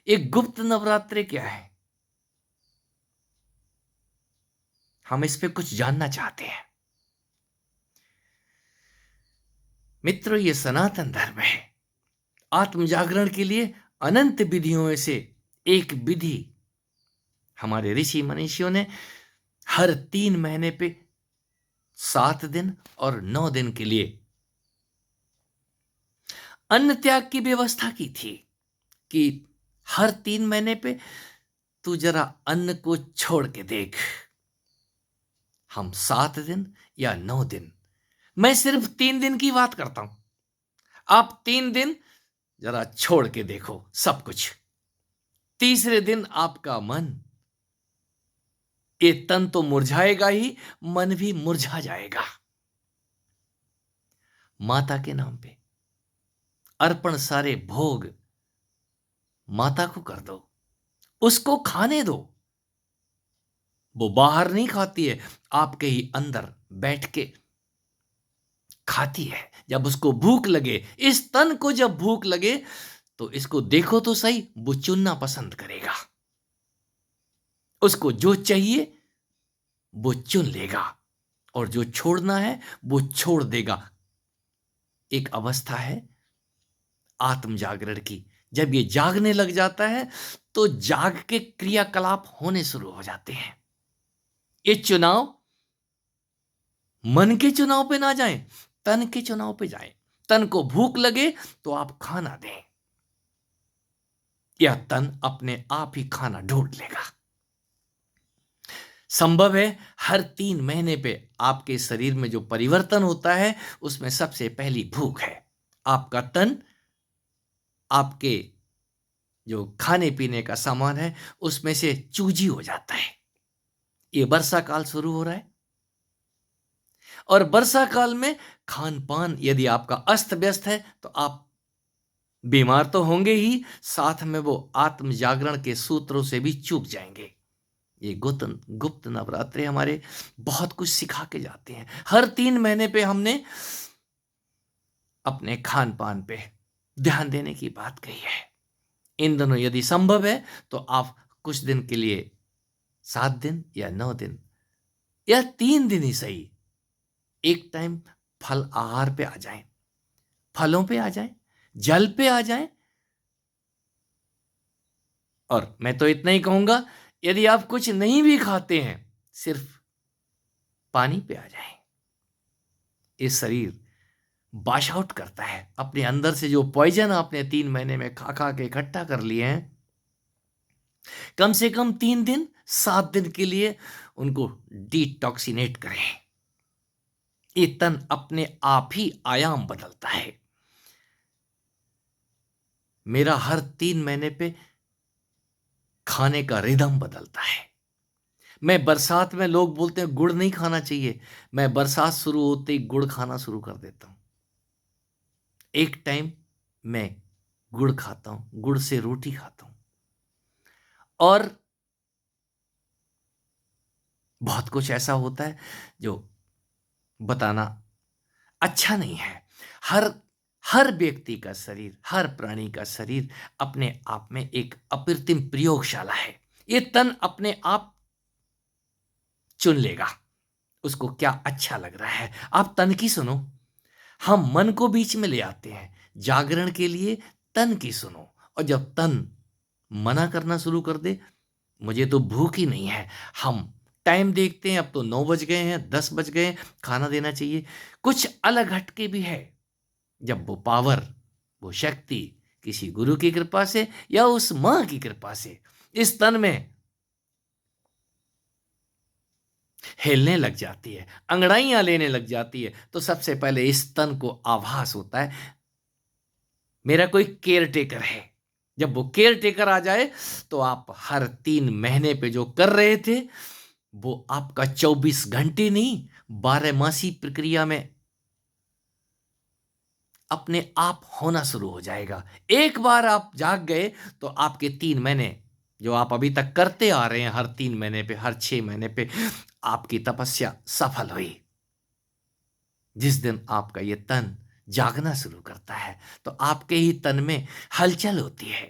एक गुप्त नवरात्रि क्या है? हम इस पे कुछ जानना चाहते हैं। मित्रों, ये सनातन धर्म है। आत्म जागरण के लिए अनंत विधियों में से एक विधि हमारे ऋषि मनीषियों ने हर 3 महीने पे 7 दिन और 9 दिन के लिए अन्न त्याग की व्यवस्था की थी कि हर 3 महीने पे तू जरा अन्न को छोड़ के देख। हम 7 दिन या 9 दिन, मैं सिर्फ 3 दिन की बात करता हूं। आप 3 दिन जरा छोड़ के देखो सब कुछ। तीसरे दिन आपका मन, ये तन तो मुरझाएगा ही, मन भी मुरझा जाएगा। माता के नाम पे अर्पण सारे भोग माता को कर दो, उसको खाने दो। वो बाहर नहीं खाती है, आपके ही अंदर बैठ के खाती है। जब उसको भूख लगे, इस तन को जब भूख लगे, तो इसको देखो तो सही, वो चुनना पसंद करेगा। उसको जो चाहिए वो चुन लेगा, और जो छोड़ना है वो छोड़ देगा। एक अवस्था है आत्म जागरण की। जब ये जागने लग जाता है तो जाग के क्रियाकलाप होने शुरू हो जाते हैं। ये चुनाव मन के चुनाव पे ना जाएं, तन के चुनाव पे जाएं। तन को भूख लगे तो आप खाना दें, या तन अपने आप ही खाना ढूंढ लेगा। संभव है हर 3 महीने पे आपके शरीर में जो परिवर्तन होता है, उसमें सबसे पहली भूख है। आपका तन आपके जो खाने पीने का सामान है उसमें से चूजी हो जाता है। ये वर्षा काल शुरू हो रहा है, और वर्षा काल में खान पान यदि आपका अस्त व्यस्त है तो आप बीमार तो होंगे ही, साथ में वो आत्म जागरण के सूत्रों से भी चूक जाएंगे। ये गुप्त गुप्त नवरात्रे हमारे बहुत कुछ सिखा के जाते हैं। हर 3 महीने पे हमने अपने खान पान पे ध्यान देने की बात कही है। इन दिनों यदि संभव है तो आप कुछ दिन के लिए, 7 दिन या 9 दिन या 3 दिन ही सही, एक टाइम फल आहार पे आ जाएं, फलों पे आ जाएं, जल पे आ जाएं। और मैं तो इतना ही कहूंगा, यदि आप कुछ नहीं भी खाते हैं, सिर्फ पानी पे आ जाएं। ये शरीर वॉश आउट करता है अपने अंदर से जो पॉइजन आपने 3 महीने में खा खा के इकट्ठा कर लिए हैं। कम से कम 3 दिन 7 दिन के लिए उनको डिटॉक्सिनेट करें। ये तन अपने आप ही आयाम बदलता है। मेरा हर 3 महीने पे खाने का रिदम बदलता है। मैं बरसात में, लोग बोलते हैं गुड़ नहीं खाना चाहिए, मैं बरसात शुरू होते ही गुड़ खाना शुरू कर देता हूं। एक टाइम मैं गुड़ खाता हूं, गुड़ से रोटी खाता हूं। और बहुत कुछ ऐसा होता है जो बताना अच्छा नहीं है। हर हर व्यक्ति का शरीर, हर प्राणी का शरीर अपने आप में एक अप्रतिम प्रयोगशाला है। ये तन अपने आप चुन लेगा उसको क्या अच्छा लग रहा है। आप तन की सुनो। हम मन को बीच में ले आते हैं जागरण के लिए। तन की सुनो, और जब तन मना करना शुरू कर दे, मुझे तो भूख ही नहीं है, हम टाइम देखते हैं, अब तो 9 बज गए हैं, 10 बज गए हैं, खाना देना चाहिए। कुछ अलग हटके भी है। जब वो पावर, वो शक्ति किसी गुरु की कृपा से या उस मां की कृपा से इस तन में हिलने लग जाती है, अंगड़ाइयां लेने लग जाती है, तो सबसे पहले इस तन को आभास होता है मेरा कोई केयर टेकर है। जब वो केयर टेकर आ जाए तो आप हर 3 महीने पे जो कर रहे थे वो आपका 24 घंटे नहीं, 12 मासी प्रक्रिया में अपने आप होना शुरू हो जाएगा। एक बार आप जाग गए तो आपके 3 महीने जो आप अभी तक करते आ रहे हैं, हर 3 महीने पे, हर 6 महीने पे, आपकी तपस्या सफल हुई। जिस दिन आपका ये तन जागना शुरू करता है तो आपके ही तन में हलचल होती है।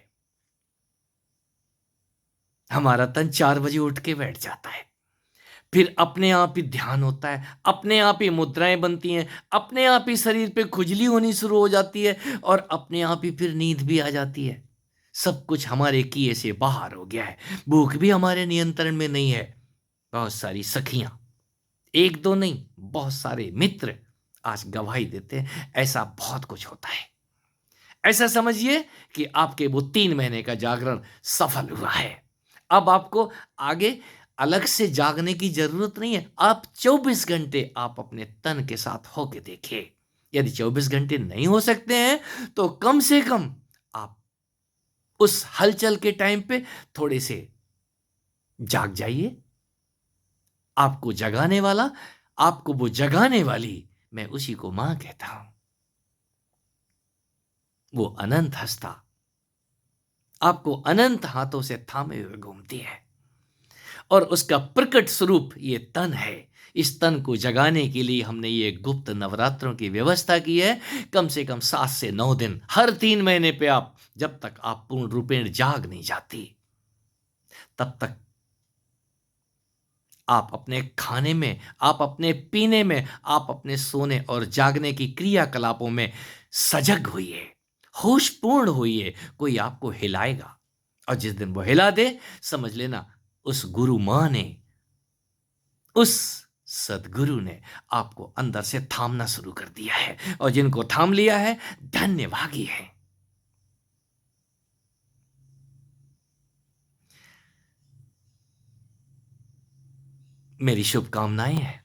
हमारा तन 4 बजे उठ के बैठ जाता है, फिर अपने आप ही ध्यान होता है, अपने आप ही मुद्राएं बनती हैं, अपने आप ही शरीर पे खुजली होनी शुरू हो जाती है और अपने आप ही फिर नींद भी आ जाती है। सब कुछ हमारे किए से बाहर हो गया है। भूख भी हमारे नियंत्रण में नहीं है। बहुत सारी सखियां, एक दो नहीं, बहुत सारे मित्र आज गवाही देते हैं, ऐसा बहुत कुछ होता है। ऐसा समझिए कि आपके वो 3 महीने का जागरण सफल हुआ है। अब आपको आगे अलग से जागने की जरूरत नहीं है। आप 24 घंटे आप अपने तन के साथ होके देखिए। यदि 24 घंटे नहीं हो सकते हैं तो कम से कम आप उस हलचल के टाइम पे थोड़े से जाग जाइए। आपको जगाने वाला, आपको वो जगाने वाली, मैं उसी को मां कहता हूं। वो अनंत हस्ता आपको अनंत हाथों से थामे हुए घूमती है और उसका प्रकट स्वरूप ये तन है। इस तन को जगाने के लिए हमने ये गुप्त नवरात्रों की व्यवस्था की है। कम से कम 7 से 9 दिन हर 3 महीने पे आप, जब तक आप पूर्ण रूपेण जाग नहीं जाती तब तक आप अपने खाने में, आप अपने पीने में, आप अपने सोने और जागने की क्रियाकलापों में सजग होइए, होशपूर्ण होइए। कोई आपको हिलाएगा और जिस दिन वो हिला दे, समझ लेना उस गुरु मां ने, उस सदगुरु ने आपको अंदर से थामना शुरू कर दिया है। और जिनको थाम लिया है, धन्यवादी है। मेरी शुभकामनाएं हैं